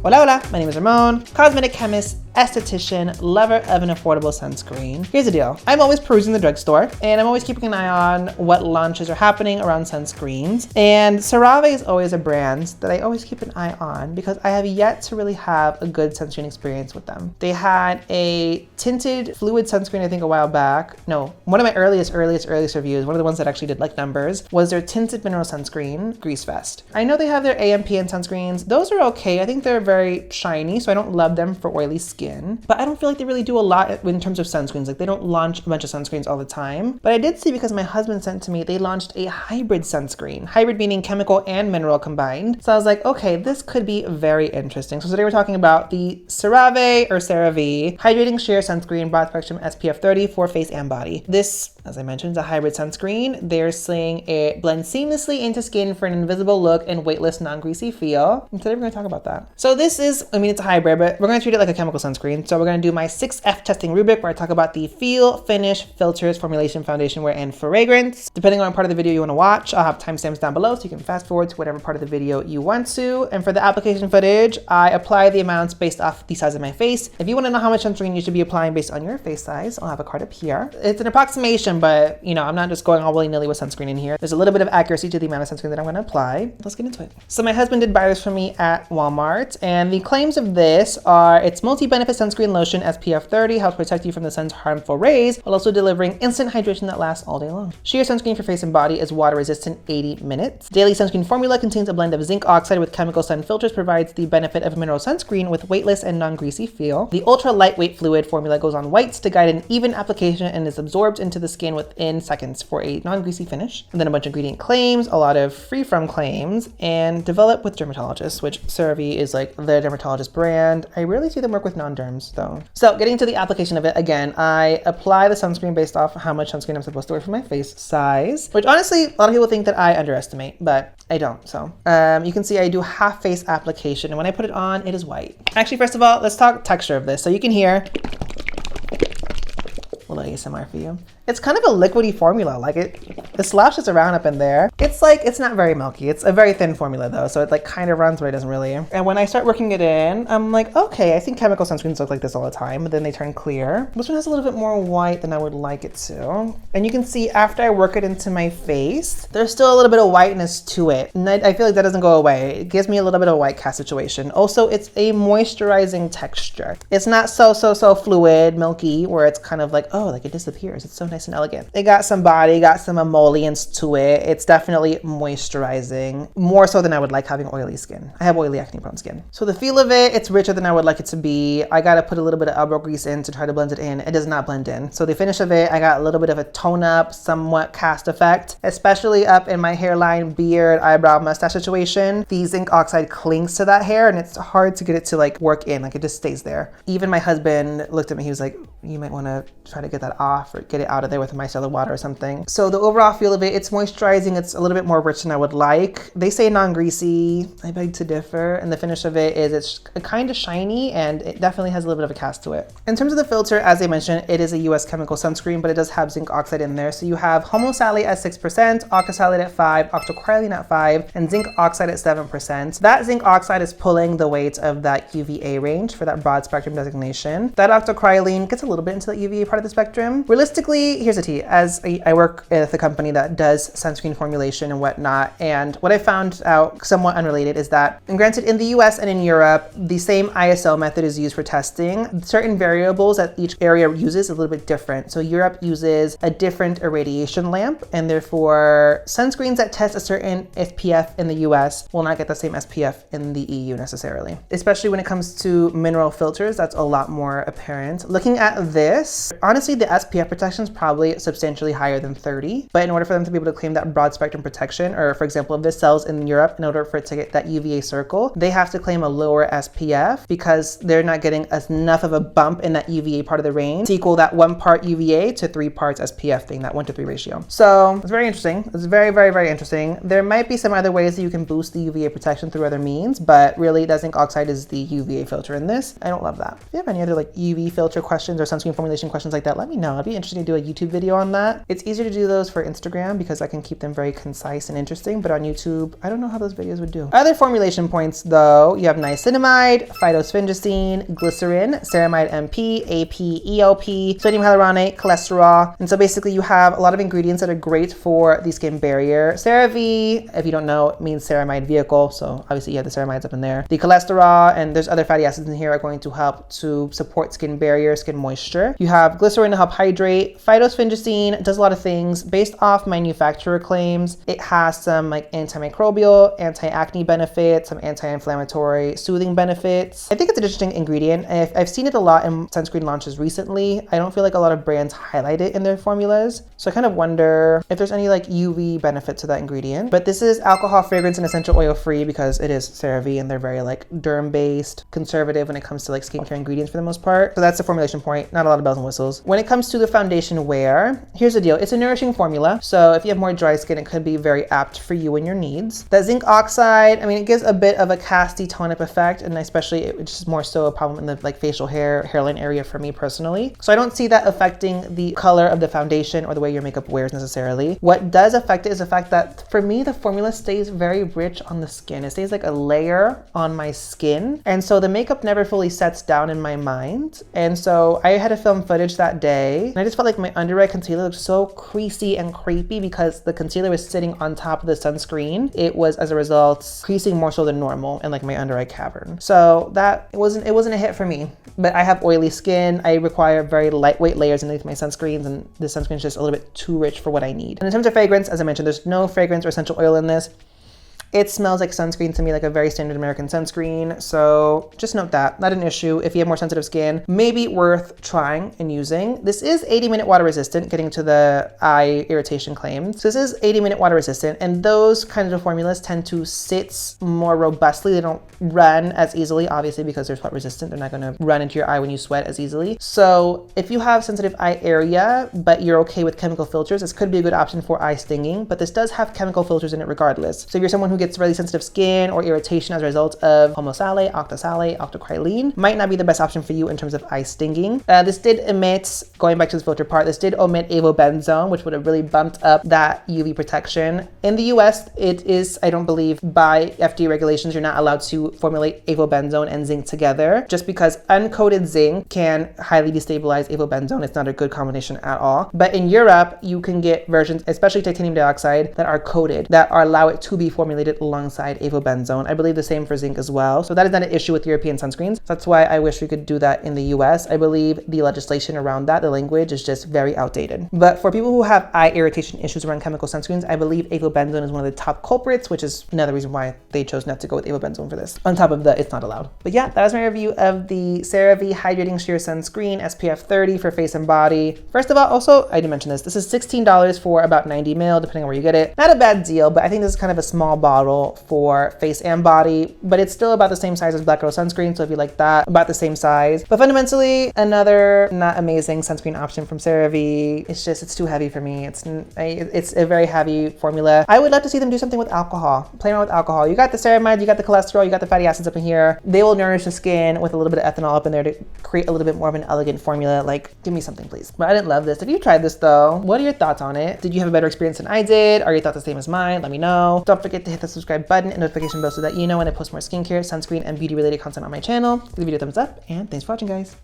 Hola, hola, my name is Ramon, cosmetic chemist, esthetician, lover of an affordable sunscreen. Here's the deal. I'm always perusing the drugstore and I'm always keeping an eye on what launches are happening around sunscreens. And CeraVe is always a brand that I always keep an eye on because I have yet to really have a good sunscreen experience with them. They had a tinted fluid sunscreen, I think a while back. No, one of my earliest reviews, one of the ones that actually did like numbers, was their tinted mineral sunscreen, Grease Fest. I know they have their AMPN sunscreens. Those are okay. I think they're very shiny, so I don't love them for oily skin. But I don't feel like they really do a lot in terms of sunscreens. Like they don't launch a bunch of sunscreens all the time. But I did see, because my husband sent to me, they launched a hybrid sunscreen. Hybrid meaning chemical and mineral combined. So I was like, okay, this could be very interesting. So today we're talking about the CeraVe or CeraVe Hydrating Sheer Sunscreen Broad Spectrum SPF 30 for face and body. This, as I mentioned, is a hybrid sunscreen. They're saying it blends seamlessly into skin for an invisible look and weightless, non-greasy feel. And today we're going to talk about that. So this is, it's a hybrid, but we're going to treat it like a chemical sunscreen. So we're going to do my 6F testing rubric where I talk about the feel, finish, filters, formulation, foundation wear, and fragrance. Depending on what part of the video you want to watch, I'll have timestamps down below so you can fast forward to whatever part of the video you want to. And for the application footage, I apply the amounts based off the size of my face. If you want to know how much sunscreen you should be applying based on your face size, I'll have a card up here. It's an approximation, but I'm not just going all willy-nilly with sunscreen in here. There's a little bit of accuracy to the amount of sunscreen that I'm going to apply. Let's get into it. So my husband did buy this for me at Walmart, and the claims of this are it's multi-benefit sunscreen lotion SPF 30, helps protect you from the sun's harmful rays while also delivering instant hydration that lasts all day long. Sheer sunscreen for face and body is water resistant 80 minutes. Daily sunscreen formula contains a blend of zinc oxide with chemical sun filters, provides the benefit of mineral sunscreen with weightless and non-greasy feel. The ultra lightweight fluid formula goes on whites to guide an even application and is absorbed into the skin within seconds for a non-greasy finish. And then a bunch of ingredient claims, a lot of free from claims, and developed with dermatologists, which CeraVe is like the dermatologist brand. I rarely see them work with non-derms though. So getting to the application of it, again, I apply the sunscreen based off how much sunscreen I'm supposed to wear for my face size, which honestly, a lot of people think that I underestimate, but I don't. So you can see I do half face application, and when I put it on, it is white. Actually, first of all, let's talk texture of this. So you can hear a little ASMR for you. It's kind of a liquidy formula, like it sloshes around up in there. It's not very milky. It's a very thin formula though, so it like kind of runs, but it doesn't really. And when I start working it in, I'm like, okay, I think chemical sunscreens look like this all the time, but then they turn clear. This one has a little bit more white than I would like it to. And you can see after I work it into my face, there's still a little bit of whiteness to it. And I feel like that doesn't go away. It gives me a little bit of a white cast situation. Also, it's a moisturizing texture. It's not so fluid, milky, where it's kind of like, oh, like it disappears. It's so nice and elegant. It got some body, got some emollients to it. It's definitely moisturizing, more so than I would like having oily skin. I have oily acne prone skin. So the feel of it, it's richer than I would like it to be. I gotta put a little bit of elbow grease in to try to blend it in. It does not blend in. So the finish of it, I got a little bit of a tone up, somewhat cast effect, especially up in my hairline, beard, eyebrow, mustache situation. The zinc oxide clings to that hair and it's hard to get it to like work in, like it just stays there. Even my husband looked at me, he was like, you might wanna try to get that off or get it out of there with a micellar water or something. So the overall feel of it, it's moisturizing. It's a little bit more rich than I would like. They say non-greasy. I beg to differ. And the finish of it is it's kind of shiny and it definitely has a little bit of a cast to it. In terms of the filter, as I mentioned, it is a US chemical sunscreen, but it does have zinc oxide in there. So you have homosalate at 6%, octosalate at 5%, octocrylene at 5%, and zinc oxide at 7%. That zinc oxide is pulling the weight of that UVA range for that broad spectrum designation. That octocrylene gets a little bit into the UVA part of the spectrum. Realistically, here's the tea. As I work at a company that does sunscreen formulation and whatnot, and what I found out, somewhat unrelated, is that, and granted in the US and in Europe, the same ISO method is used for testing. Certain variables that each area uses a little bit different. So Europe uses a different irradiation lamp, and therefore sunscreens that test a certain SPF in the US will not get the same SPF in the EU necessarily. Especially when it comes to mineral filters, that's a lot more apparent. Looking at this, honestly, the SPF protection is probably substantially higher than 30, but in order for them to be able to claim that broad spectrum protection, or for example, if this sells in Europe, in order for it to get that UVA circle, they have to claim a lower SPF because they're not getting enough of a bump in that UVA part of the range to equal that 1 part UVA to 3 parts SPF thing, that 1:3 ratio. So it's very interesting. It's very interesting. There might be some other ways that you can boost the UVA protection through other means, but really that zinc oxide is the UVA filter in this. I don't love that. If you have any other like UV filter questions or sunscreen formulation questions like that, let me know. I'd be interested to do a YouTube video on that. It's easier to do those for Instagram because I can keep them very concise and interesting, but on YouTube, I don't know how those videos would do. Other formulation points though, you have niacinamide, phytosphingosine, glycerin, ceramide MP, AP, ELP, sodium hyaluronate, cholesterol. And so basically you have a lot of ingredients that are great for the skin barrier. CeraVe, if you don't know, it means ceramide vehicle. So obviously you have the ceramides up in there. The cholesterol and there's other fatty acids in here are going to help to support skin barrier, skin moisture. You have glycerin to help hydrate. Phytosphingosine does a lot of things based off manufacturer claims. It has some like antimicrobial, anti-acne benefits, some anti-inflammatory, soothing benefits. I think it's an interesting ingredient. I've seen it a lot in sunscreen launches recently. I don't feel like a lot of brands highlight it in their formulas. So I kind of wonder if there's any like UV benefit to that ingredient. But this is alcohol, fragrance, and essential oil free because it is CeraVe and they're very like derm-based, conservative when it comes to like skincare ingredients for the most part. So that's the formulation point, not a lot of bells and whistles. When it comes to the foundation wear, here's the deal. It's a nourishing formula. So if you have more dry skin, it could be very apt for you and your needs. The zinc oxide, I mean, it gives a bit of a casty tone-up effect, and especially it's just more so a problem in the like facial hair, hairline area for me personally. So I don't see that affecting the color of the foundation or the way your makeup wears necessarily. What does affect it is the fact that for me, the formula stays very rich on the skin. It stays like a layer on my skin. And so the makeup never fully sets down in my mind. And so I had to film footage that day and I just felt like my under eye concealer looked so creasy and creepy because the concealer was sitting on top of the sunscreen. It was as a result creasing more so than normal in like my under eye cavern. So that it wasn't a hit for me, but I have oily skin. I require very lightweight layers underneath my sunscreens and this sunscreen is just a little bit too rich for what I need. And in terms of fragrance, as I mentioned, there's no fragrance or essential oil in this. It smells like sunscreen to me, like a very standard American sunscreen. So just note that, not an issue. If you have more sensitive skin, maybe worth trying and using. This is 80-minute water resistant, getting to the eye irritation claims. So this is 80-minute water resistant, and those kinds of formulas tend to sit more robustly. They don't run as easily, obviously, because they're sweat resistant. They're not gonna run into your eye when you sweat as easily. So if you have sensitive eye area, but you're okay with chemical filters, this could be a good option for eye stinging, but this does have chemical filters in it regardless. So if you're someone who gets really sensitive skin or irritation as a result of homosalate, octosalate, octocrylene, might not be the best option for you in terms of eye stinging. This did emit, going back to the filter part, this did omit avobenzone, which would have really bumped up that UV protection. In the US, it is, I don't believe, by FDA regulations, you're not allowed to formulate avobenzone and zinc together, just because uncoated zinc can highly destabilize avobenzone. It's not a good combination at all. But in Europe, you can get versions, especially titanium dioxide, that are coated, that allow it to be formulated alongside avobenzone. I believe the same for zinc as well. So that is not an issue with European sunscreens. That's why I wish we could do that in the US. I believe the legislation around that, the language is just very outdated. But for people who have eye irritation issues around chemical sunscreens, I believe avobenzone is one of the top culprits, which is another reason why they chose not to go with avobenzone for this. On top of the, it's not allowed. But yeah, that was my review of the CeraVe Hydrating Sheer Sunscreen SPF 30 for face and body. First of all, also, I didn't mention this. This is $16 for about 90 ml, depending on where you get it. Not a bad deal, but I think this is kind of a small bottle for face and body, but it's still about the same size as Black Girl Sunscreen. So if you like that, about the same size. But fundamentally, another not amazing sunscreen option from CeraVe. It's just, it's too heavy for me. It's a very heavy formula. I would love to see them do something with alcohol. Play around with alcohol. You got the ceramide, you got the cholesterol, you got the fatty acids up in here. They will nourish the skin with a little bit of ethanol up in there to create a little bit more of an elegant formula. Like, give me something, please. But I didn't love this. If you tried this though, what are your thoughts on it? Did you have a better experience than I did? Are your thoughts the same as mine? Let me know. Don't forget to hit the subscribe button and notification bell so that you know when I post more skincare, sunscreen, and beauty related content on my channel. Give the video a thumbs up, and thanks for watching, guys.